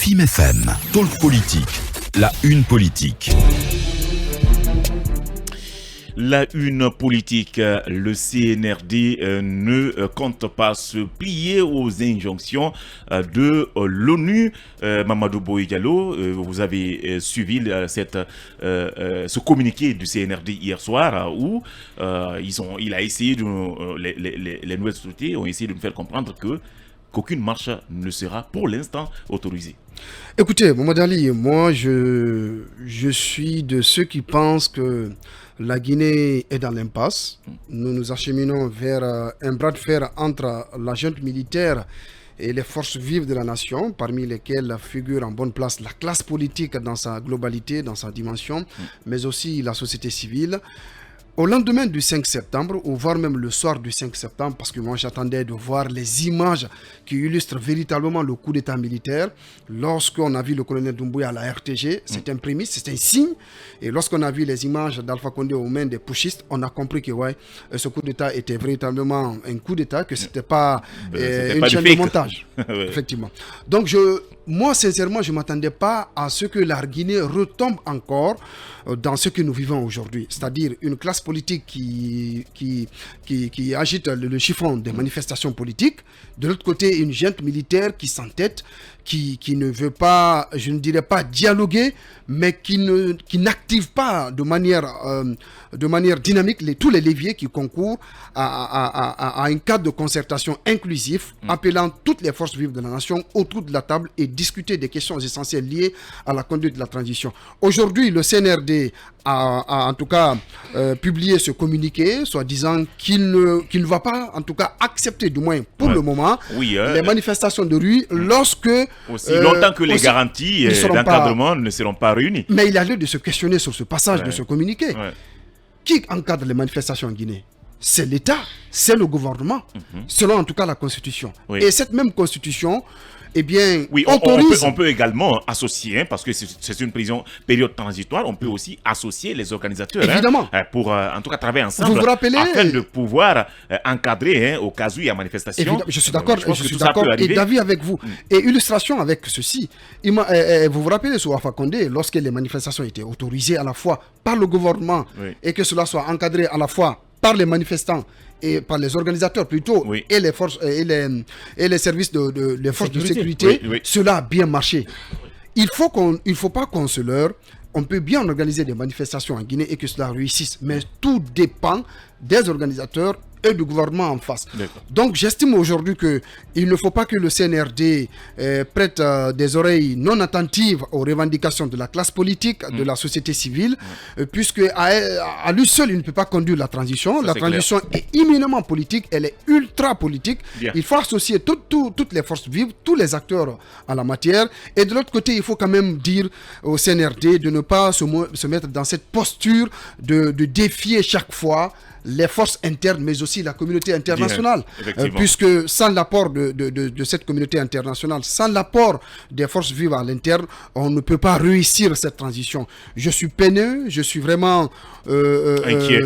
FIM FM, Talk Politique, la une politique. La une politique, le CNRD ne compte pas se plier aux injonctions de l'ONU. Mamadou Boye Diallo, vous avez suivi ce communiqué du CNRD hier soir où il a essayé les nouvelles autorités ont essayé de nous faire comprendre qu'aucune marche ne sera pour l'instant autorisée. Écoutez, Mohamed Ali, moi je suis de ceux qui pensent que la Guinée est dans l'impasse. Nous nous acheminons vers un bras de fer entre la junte militaire et les forces vives de la nation, parmi lesquelles figure en bonne place la classe politique dans sa globalité, dans sa dimension, mais aussi la société civile. Au lendemain du 5 septembre, ou voire même le soir du 5 septembre, parce que moi j'attendais de voir les images qui illustrent véritablement le coup d'état militaire, lorsqu'on a vu le colonel Doumbouya à la RTG, c'est un prémisse, c'est un signe, et lorsqu'on a vu les images d'Alpha Condé aux mains des putschistes, on a compris que ce coup d'état était véritablement un coup d'état, que c'était pas une chaîne de montage, ouais. Effectivement. Donc moi sincèrement, je ne m'attendais pas à ce que la Guinée retombe encore dans ce que nous vivons aujourd'hui, c'est-à-dire une classe politique qui agite le chiffon des manifestations politiques, de l'autre côté une junte militaire qui s'entête, qui ne veut pas, je ne dirais pas dialoguer, mais qui n'active pas de manière dynamique tous les leviers qui concourent à un cadre de concertation inclusif, appelant toutes les forces vives de la nation autour de la table et discuter des questions essentielles liées à la conduite de la transition. Aujourd'hui, le CNRD a en tout cas publié ce communiqué, soit disant qu'il ne va pas en tout cas accepter, du moins pour le moment, les manifestations de rue lorsque aussi longtemps que les garanties d'encadrement ne seront pas réunies. Mais il y a lieu de se questionner sur ce passage de ce communiqué. Qui encadre les manifestations en Guinée? C'est l'État, c'est le gouvernement, selon en tout cas la Constitution. Et cette même Constitution, eh bien, autorise... on peut également associer, parce que c'est une période transitoire, on peut aussi associer les organisateurs. Évidemment. Pour en tout cas travailler ensemble, vous rappelez, afin de pouvoir encadrer au cas où il y a manifestation. Évidemment, je suis d'accord, et d'avis avec vous. Et illustration avec ceci, vous vous rappelez sur Alpha Condé, lorsque les manifestations étaient autorisées à la fois par le gouvernement et que cela soit encadré à la fois par les manifestants et par les organisateurs plutôt, et les forces et les services les forces de sécurité, cela a bien marché. Il faut pas qu'on se leurre. On peut bien organiser des manifestations en Guinée et que cela réussisse, mais tout dépend des organisateurs et du gouvernement en face. Donc j'estime aujourd'hui qu'il ne faut pas que le CNRD prête des oreilles non attentives aux revendications de la classe politique, de la société civile, puisque à lui seul, il ne peut pas conduire la transition. La transition est imminemment politique, elle est ultra politique. Il faut associer toutes les forces vives, tous les acteurs à la matière. Et de l'autre côté, il faut quand même dire au CNRD de ne pas se mettre dans cette posture de défier chaque fois les forces internes, mais aussi la communauté internationale. Puisque sans l'apport de cette communauté internationale, sans l'apport des forces vives à l'interne, on ne peut pas réussir cette transition. Je suis peineux, je suis vraiment inquiet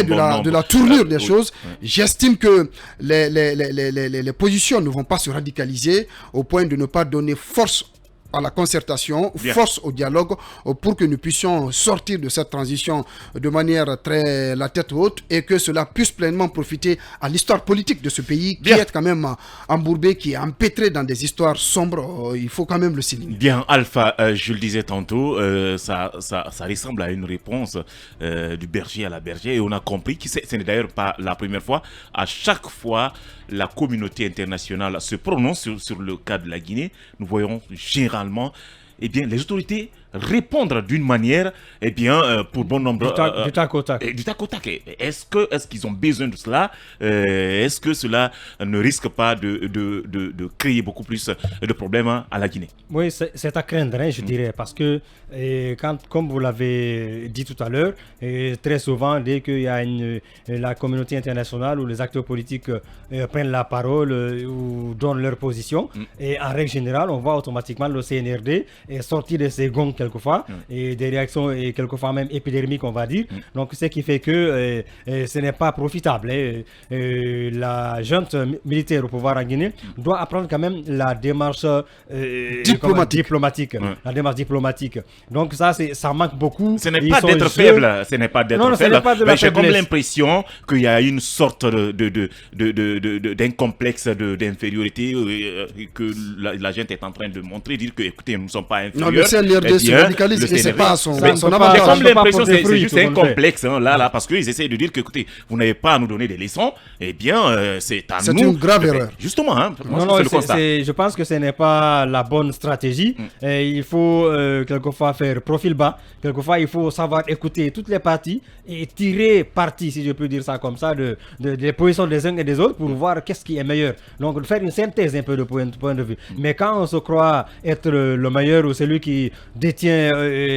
de la tournure des choses. J'estime que les positions ne vont pas se radicaliser au point de ne pas donner force à la concertation, force au dialogue pour que nous puissions sortir de cette transition de manière très la tête haute et que cela puisse pleinement profiter à l'histoire politique de ce pays qui est quand même embourbé, qui est empêtré dans des histoires sombres. Il faut quand même le signaler. Bien, Alpha, je le disais tantôt, ça ressemble à une réponse du berger à la bergère et on a compris que ce n'est d'ailleurs pas la première fois. À chaque fois, la communauté internationale se prononce sur le cas de la Guinée. Nous voyons généralement les autorités répondre d'une manière, pour bon nombre... Du tac au tac. Du tac au tac. Est-ce qu'ils ont besoin de cela? Est-ce que cela ne risque pas de créer beaucoup plus de problèmes à la Guinée? Oui, c'est à craindre, je dirais, parce que, comme vous l'avez dit tout à l'heure, très souvent, dès qu'il y a la communauté internationale ou les acteurs politiques prennent la parole ou donnent leur position, et en règle générale, on voit automatiquement le CNRD sortir de ses gonds quelquefois, et des réactions et quelquefois même épidémiques, on va dire. Donc, ce qui fait que ce n'est pas profitable. La junte militaire au pouvoir en Guinée doit apprendre quand même la démarche diplomatique. La démarche diplomatique. Donc, ça manque beaucoup. Ce n'est pas d'être faible. Ce n'est pas d'être faible. Mais j'ai comme l'impression qu'il y a une sorte d'un complexe d'infériorité que la gente est en train de montrer, dire que, écoutez, nous ne sommes pas inférieurs. Non, le CNRD se radicalise et c'est pas son avantage. J'ai comme l'impression que c'est juste un complexe, là, parce qu'ils essayent de dire que, écoutez, vous n'avez pas à nous donner des leçons, eh bien, c'est à nous. C'est une grave erreur. Justement, je pense que ce n'est pas la bonne stratégie. Il faut quelquefois faire profil bas. Quelquefois, il faut savoir écouter toutes les parties et tirer parti, si je peux dire ça comme ça, des positions des uns et des autres pour voir qu'est-ce qui est meilleur. Donc, faire une synthèse un peu de point de vue. Mais quand on se croit être le meilleur ou celui qui détient,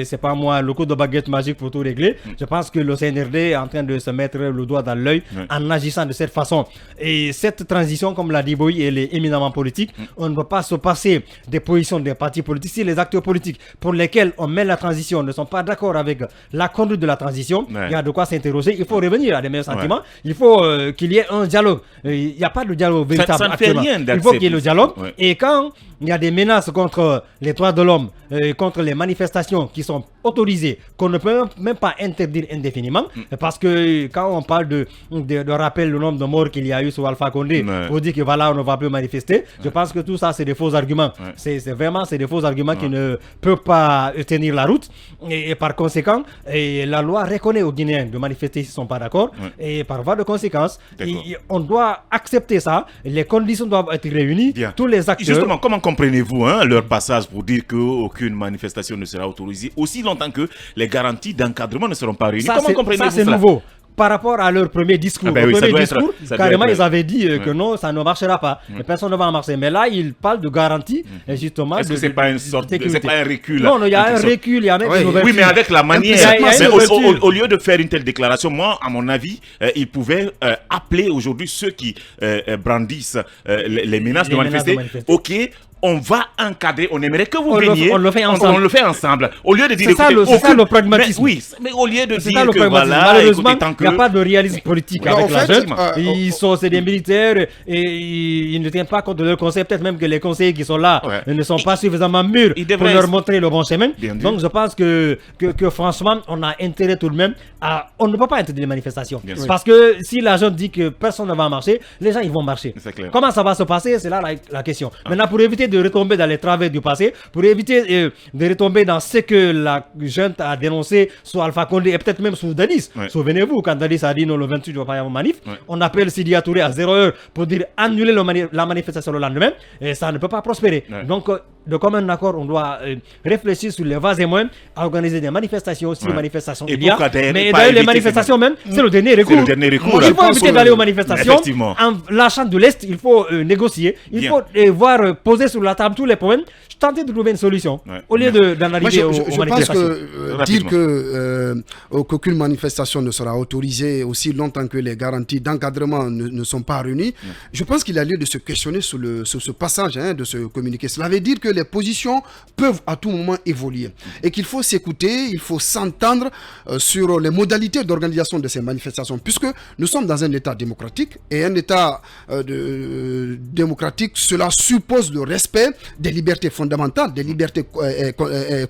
c'est pas moi, le coup de baguette magique pour tout régler, je pense que le CNRD est en train de se mettre le doigt dans l'œil en agissant de cette façon. Et cette transition, comme l'a dit Boy, elle est éminemment politique. On ne peut pas se passer des positions des partis politiques. Si les acteurs politiques pour lesquels on met la transition ne sont pas d'accord avec la conduite de la transition, il y a de quoi s'interroger. Il faut revenir à des meilleurs sentiments. Il faut qu'il y ait un dialogue. Il n'y a pas de dialogue véritable. Ça ne fait rien d'accepter. Il faut qu'il y ait le dialogue. Et quand il y a des menaces contre les droits de l'homme, contre les manifestations qui sont autorisées, qu'on ne peut même pas interdire indéfiniment, parce que quand on parle de rappel le nombre de morts qu'il y a eu sur Alpha Condé, pour dire que voilà, on ne va plus manifester, je pense que tout ça, c'est des faux arguments. C'est vraiment des faux arguments qui ne peuvent pas tenir la route. Et par conséquent, la loi reconnaît aux Guinéens de manifester s'ils ne sont pas d'accord. Et par voie de conséquence, on doit accepter ça. Les conditions doivent être réunies. Bien. Tous les acteurs. Justement, comment comprenez-vous leur passage pour dire qu'aucune manifestation ne sera autorisée aussi longtemps que les garanties d'encadrement ne seront pas réunies? Comment comprenez-vous ça? C'est nouveau. Par rapport à leur premier discours, carrément, ils avaient dit que non, ça ne marchera pas. Personne ne va en marcher. Mais là, ils parlent de garantie, justement. Est-ce que c'est pas une sorte c'est pas un recul? Non, il y a un recul, il y a même une ouverture. Oui, mais avec la manière. Au lieu de faire une telle déclaration, moi, à mon avis, ils pouvaient appeler aujourd'hui ceux qui brandissent les menaces de manifester. Ok. On va encadrer, on aimerait que vous veniez. On le fait ensemble. On le fait ensemble. Au lieu de dire c'est ça le pragmatisme. Mais au lieu de dire que voilà, malheureusement, il n'y a pas de réalisme politique avec la jeune. C'est des militaires et ils ne tiennent pas compte de leurs conseils. Peut-être même que les conseillers qui sont là ne sont pas suffisamment mûrs pour leur montrer le bon chemin. Donc je pense que franchement, on a intérêt tout de même à... On ne peut pas interdire les manifestations. Parce que si la jeune dit que personne ne va marcher, les gens ils vont marcher. Comment ça va se passer? C'est là la question. Maintenant, pour éviter de retomber dans les travers du passé, pour éviter de retomber dans ce que la junte a dénoncé sur Alpha Condé et peut-être même sur Denis. Souvenez-vous, quand Denis a dit non, le 28, il ne va pas y avoir manif, on appelle Sidia Touré à 0h pour dire annuler la manifestation le lendemain, et ça ne peut pas prospérer. Donc, de commun accord, on doit réfléchir sur les vas et moyens, organiser des manifestations, si manifestations il y a. Mais d'ailleurs, les manifestations même, c'est le dernier recours. Il faut éviter d'aller aux manifestations en lâchant de l'Est, il faut négocier, il faut voir poser sur la table tous les problèmes, tenter de trouver une solution au lieu d'en arriver aux manifestations. Je pense que dire qu'aucune manifestation ne sera autorisée aussi longtemps que les garanties d'encadrement ne sont pas réunies, je pense qu'il y a lieu de se questionner sur ce passage, de ce communiqué. Cela veut dire que les positions peuvent à tout moment évoluer et qu'il faut s'écouter, il faut s'entendre sur les modalités d'organisation de ces manifestations, puisque nous sommes dans un État démocratique et un État démocratique, cela suppose le respect des libertés fondamentales, des libertés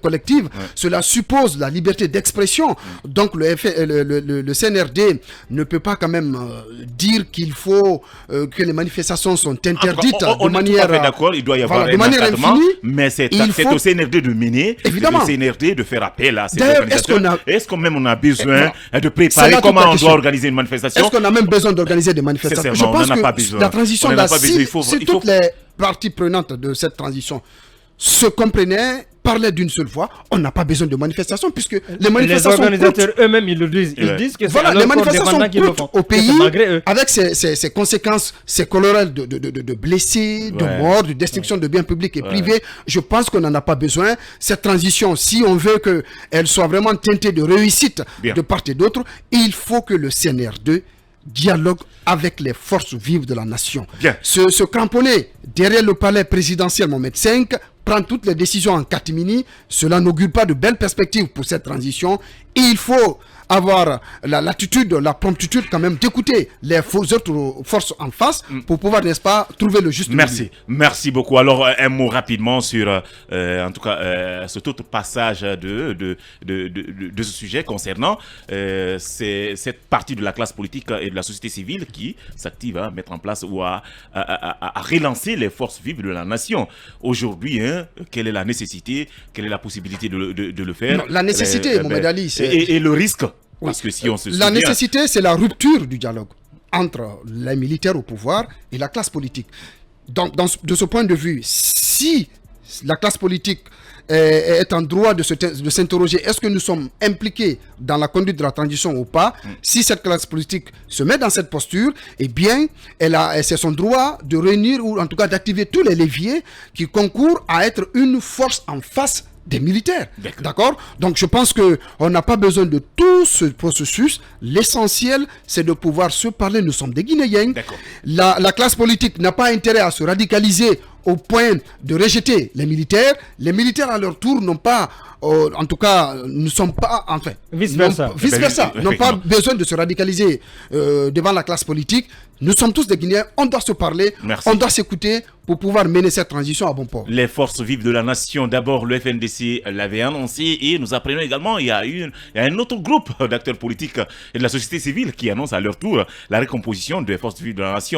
collectives. Cela suppose la liberté d'expression. Donc le CNRD ne peut pas quand même dire qu'il faut que les manifestations sont interdites de manière... On est d'accord, il doit y avoir un encadrement, mais c'est au CNRD de mener, évidemment, au CNRD de faire appel à ces organisations. Est-ce qu'on même on a besoin de préparer comment on doit organiser une manifestation? Est-ce qu'on a même besoin d'organiser des manifestations? Je pense que la transition, si toutes les parties prenantes de cette transition se comprenaient, parlaient d'une seule voix, on n'a pas besoin de manifestations, puisque les manifestations... Les organisateurs eux-mêmes, ils le disent. Ils disent que c'est les manifestations coûtent au pays, avec ses conséquences, ses colorels de blessés, de morts, de destruction de biens publics et privés. Je pense qu'on n'en a pas besoin. Cette transition, si on veut qu'elle soit vraiment teintée de réussite de part et d'autre, il faut que le CNR2 dialogue avec les forces vives de la nation. Se cramponner derrière le palais présidentiel Mohamed V prendre toutes les décisions en catimini, cela n'augure pas de belles perspectives pour cette transition. Et il faut avoir l'attitude, la promptitude quand même d'écouter les autres forces en face pour pouvoir, n'est-ce pas, trouver le juste Merci, milieu. merci beaucoup. Alors, un mot rapidement sur, en tout cas, cet autre passage de ce sujet concernant cette partie de la classe politique et de la société civile qui s'active à mettre en place ou à relancer les forces vives de la nation. Aujourd'hui, quelle est la nécessité, quelle est la possibilité de le faire? Non, la nécessité, Mohamed Ali, c'est... Et le risque. Parce que si on se souvient... La nécessité, c'est la rupture du dialogue entre les militaires au pouvoir et la classe politique. Donc, de ce point de vue, si la classe politique est en droit de s'interroger, est-ce que nous sommes impliqués dans la conduite de la transition ou pas? Si cette classe politique se met dans cette posture, eh bien, c'est son droit de réunir ou en tout cas d'activer tous les leviers qui concourent à être une force en face des militaires. D'accord? Donc je pense qu'on n'a pas besoin de tout ce processus. L'essentiel, c'est de pouvoir se parler. Nous sommes des Guinéens. La classe politique n'a pas intérêt à se radicaliser au point de rejeter les militaires. Les militaires, à leur tour, n'ont pas, en tout cas, ne sont pas, enfin, vice-versa, n'ont pas besoin de se radicaliser devant la classe politique. Nous sommes tous des Guinéens, on doit se parler, on doit s'écouter pour pouvoir mener cette transition à bon port. Les forces vives de la nation, d'abord le FNDC l'avait annoncé et nous apprenons également il y a un autre groupe d'acteurs politiques et de la société civile qui annonce à leur tour la recomposition des forces vives de la nation.